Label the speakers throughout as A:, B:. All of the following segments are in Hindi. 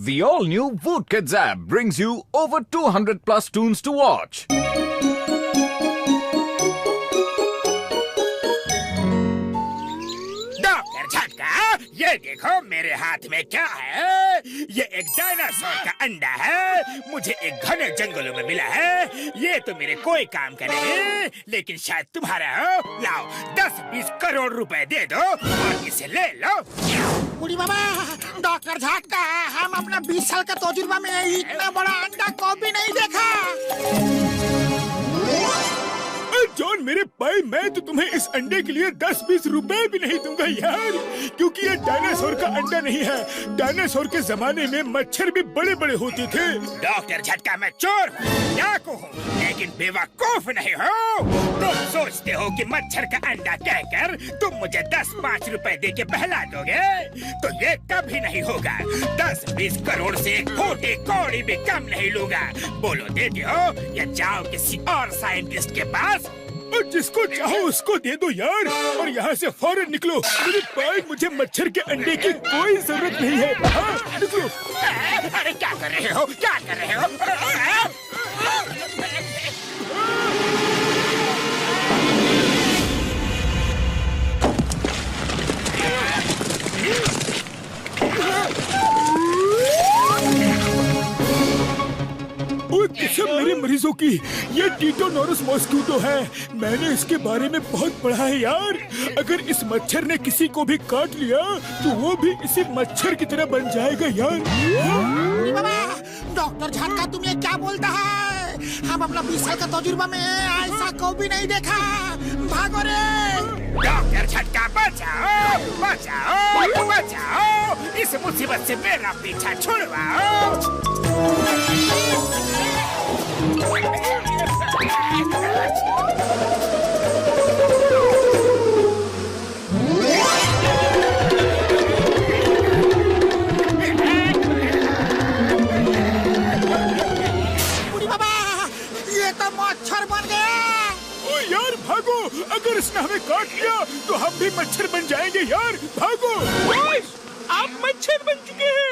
A: The all-new Voot Kids app brings you over 200 plus tunes to watch.
B: Doctor झटका, ये देखो मेरे हाथ में क्या है। ये एक डायनासोर का अंडा है। मुझे एक घने जंगलों में मिला है। ये तो मेरे कोई काम का नहीं, लेकिन शायद तुम्हारा हो। लाओ 10-20 करोड़ रुपए दे दो और इसे ले लो।
C: बुढ़ी बाबा, डॉक्टर झटका, हम अपना 20 साल का तजुर्बा में इतना बड़ा अंडा कभी नहीं देखा।
B: जॉन मेरे भाई, मैं तो तुम्हें इस अंडे के लिए 10-20 रुपए भी नहीं दूंगा यार, क्योंकि ये डायनासोर का अंडा नहीं है। डायनासोर के जमाने में मच्छर भी बड़े बड़े होते थे। डॉक्टर झटका, मैं चोर हूँ, डाकू हूँ, लेकिन बेवकूफ नहीं हो। तुम सोचते हो कि मच्छर का अंडा कहकर तुम मुझे 10-5 रुपए दे के बहला दोगे, तो ये कभी नहीं होगा। 10-20 करोड़ से खोटी कौड़ी भी कम नहीं लूंगा। बोलो देते हो या जाओ किसी और साइंटिस्ट के पास। और जिसको चाहो उसको दे दो यार, और यहाँ से फौरन निकलो। मेरे भाई, मुझे मच्छर के अंडे की कोई जरूरत नहीं है। हाँ, निकलो। अरे क्या कर रहे हो, क्या कर रहे हो? किस्म मेरे मरीजों की, ये टिटोनोरस मॉस्किटो है। मैंने इसके बारे में बहुत पढ़ा है यार। अगर इस मच्छर ने किसी को भी काट लिया तो वो भी इसी मच्छर की तरह बन जाएगा यार।
C: बाबा, डॉक्टर झटका, तुम ये क्या बोलता है? हम अपना 20 साल का तजुर्बा में ऐसा कभी नहीं देखा। भागो रे
B: डॉक्टर झटका, बचाओ बचाओ बचाओ, इस मुसीबत से मेरा पीछा छुड़वाओ।
C: बुढ़ी बाबा, ये तो मच्छर बन गया।
B: ओ यार भागो, अगर इसने हमें काट लिया तो हम भी मच्छर बन जाएंगे यार। भागो। आप मच्छर बन चुके हैं।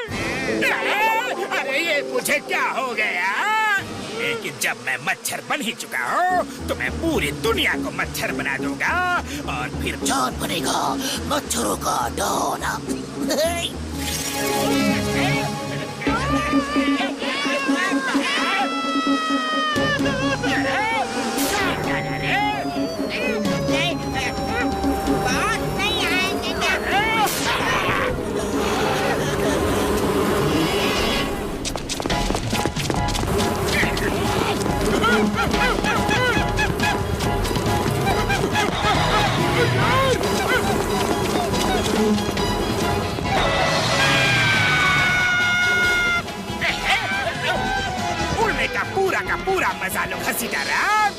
B: अरे ये मुझे क्या हो गया? लेकिन जब मैं मच्छर बन ही चुका हूँ तो मैं पूरी दुनिया को मच्छर बना दूंगा और फिर
C: जॉन बनेगा मच्छरों का डॉन।
B: उड़ने का पूरा मजा लो घसीटाराम।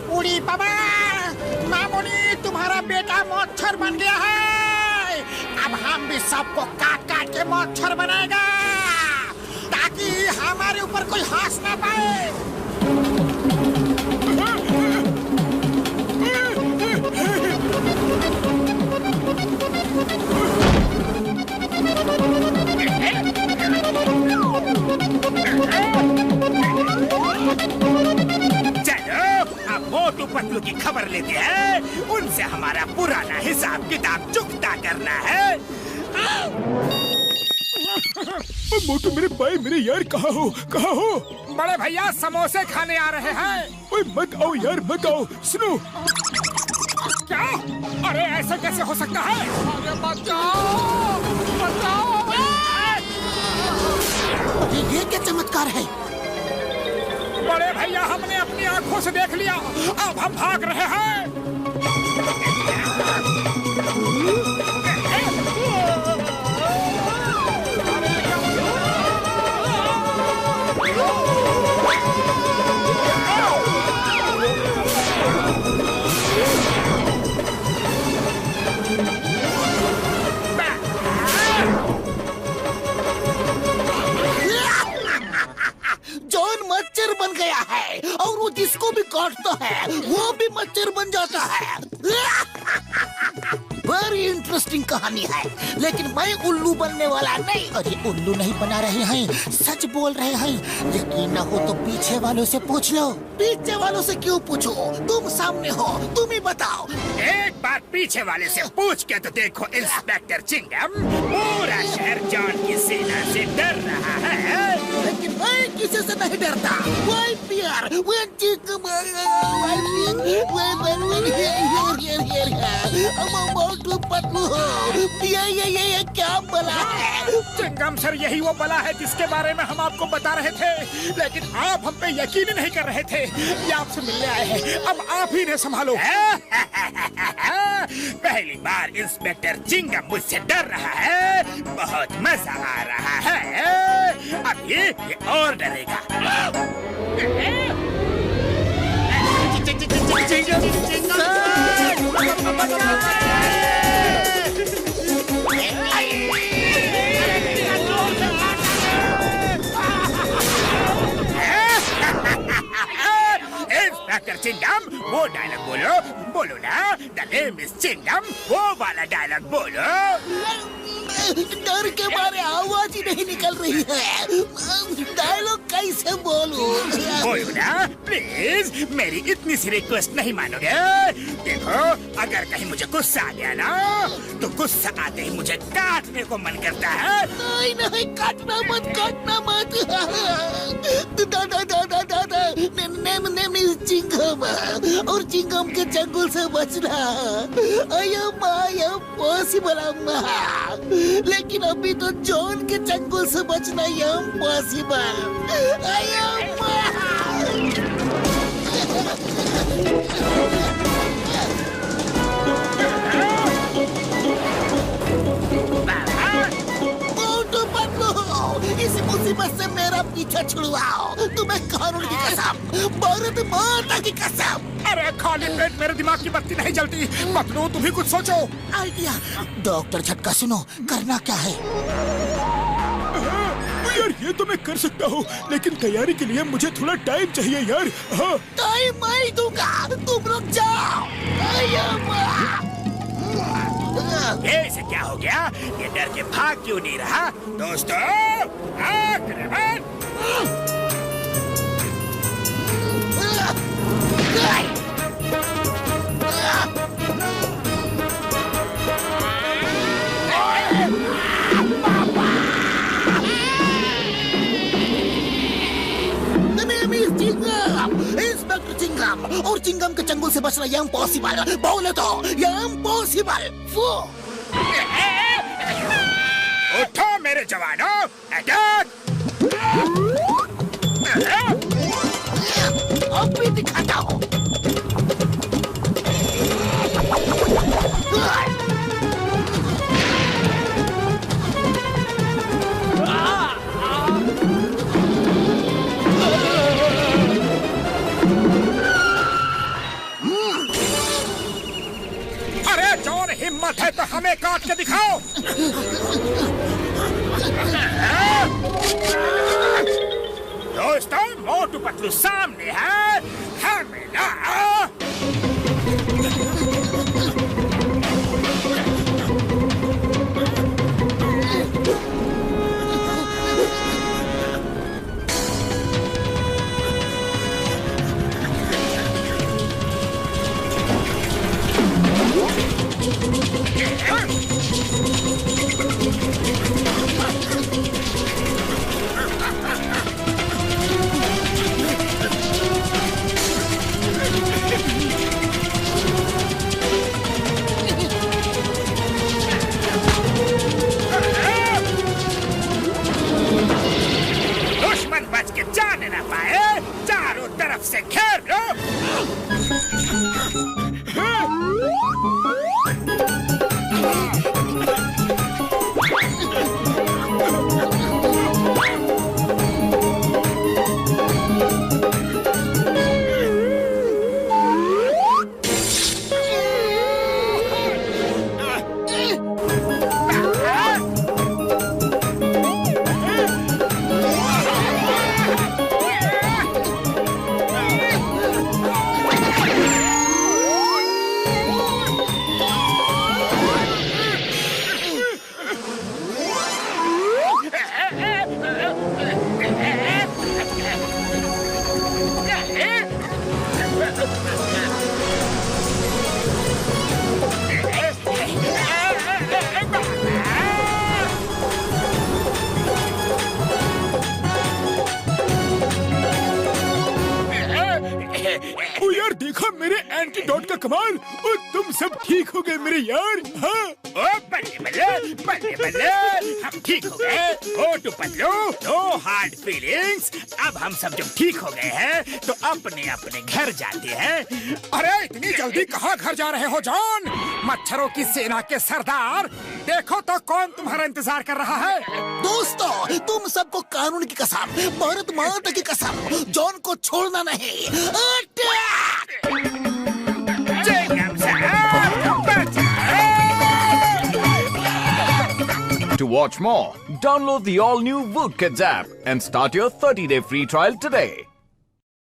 C: बुढ़ी बाबा, मामूली तुम्हारा बेटा मच्छर बन गया है। अब हम भी सबको काट काट के मच्छर बनाएगा, ताकि हमारे ऊपर कोई हंस ना पाए।
B: चलो अब मोटू पतलू की खबर लेते हैं। उनसे हमारा पुराना हिसाब किताब चुकता करना है।
D: मोटू मेरे भाई, मेरे यार, कहाँ हो, कहाँ हो?
B: बड़े भैया समोसे खाने आ रहे हैं।
D: ओए मत आओ यार, मत आओ। सुनो।
B: क्या? अरे ऐसा कैसे हो सकता है? अरे बचाओ बचाओ।
C: ये क्या चमत्कार है?
B: बड़े भैया, हमने अपनी आंखों से देख लिया, अब हम भाग रहे हैं।
C: जॉन मच्छर बन गया है, और वो जिसको भी काटता है वो भी मच्छर बन जाता है। Very interesting. इंटरेस्टिंग कहानी है, लेकिन मैं उल्लू बनने वाला नहीं। अरे उल्लू नहीं बना रहे हैं, सच बोल रहे हैं। यकीन न हो तो पीछे वालों से पूछ लो। पीछे वालों से क्यों पूछो, तुम सामने हो, तुम ही बताओ।
B: एक बार पीछे वाले से पूछ के तो देखो इंस्पेक्टर चिंगम, पूरा शहर जॉन की सेना से डर रहा है।
C: लेकिन मैं किसी से नहीं डरता। Why fear? When Chingam, Motu Patlu हो। ये क्या बला है?
B: चिंगम सर, यही वो बला है जिसके बारे में हम आपको बता रहे थे, लेकिन आप हम पे यकीन ही नहीं कर रहे थे। ये आपसे मिलने आए हैं, अब आप ही ने संभालो। पहली बार इंस्पेक्टर चिंगम मुझसे डर रहा है, बहुत मजा आ रहा है। अब ये और डरेगा। इंस्पेक्टर चिंगम, वो डायलॉग बोलो, बोलो ना। द नेम इज चिंगम, वो वाला डायलॉग बोलो।
C: डर के मारे आवाज ही नहीं निकल रही है। डायलॉग कैसे बोलूं?
B: बोलो ना प्लीज, मेरी इतनी सी रिक्वेस्ट नहीं मानोगे? देखो, अगर कहीं मुझे गुस्सा आ गया ना, तो गुस्सा आते ही मुझे काटने को मन करता है।
C: नहीं नहीं, काटना मत, काटना मत। नेम इज चिंगम, और चिंगम के चंगुल से बचना आई एम पॉसिबल अम्मा। लेकिन अभी तो जॉन के चंगुल से बचना इम्पॉसिबल। मोटू पतलू, इस मुसीबत से मेरा पीछा छुड़वाओ। तुम्हें कानून की कसम, भारत माता की कसम।
B: अरे खाली पेट मेरे दिमाग की बत्ती नहीं जलती। पतलू, तुम ही कुछ सोचो।
C: आइडिया। डॉक्टर झटका सुनो, करना क्या है?
D: यार ये तो मैं कर सकता हूँ, लेकिन तैयारी के लिए मुझे थोड़ा टाइम चाहिए यार। हाँ
C: टाइम मैं दूंगा, तुम रुक जाओ।
B: ये इसे क्या हो गया? ये डर के भाग क्यों नहीं रहा? दोस्तों, आक्रमण!
C: इंस्पेक्टर चिंगम, और चिंगम के चंगुल से बचना इम्पॉसिबल। बोले तो इम्पॉसिबल।
B: उठो मेरे जवानों, अटैक!
C: अब भी दिखाता हूँ।
B: अरे जॉन, हिम्मत है तो हमें काट के दिखाओ। दोस्तों, मोटू पतलू सामने है, हमें ना। कमाल। और तुम सब ठीक हो गए मेरे यार। हाँ
C: ओ बल्ले बल्ले बल्ले बल्ले, हम ठीक हो गए। ओ टू पतलू, नो हार्ड फीलिंग्स। अब हम सब जब ठीक हो गए हैं तो अपने अपने घर जाते हैं।
E: अरे इतनी जल्दी कहाँ घर जा रहे हो जॉन? मच्छरों की सेना के सरदार, देखो तो कौन तुम्हारा इंतजार कर रहा है।
F: दोस्तों, तुम सबको कानून की कसम, भारत माता की कसम, जॉन को छोड़ना नहीं। अटैक!
C: जय साहब, बचाओ।
A: To watch more, download the all-new Woot Kids app and start your 30-day free trial today.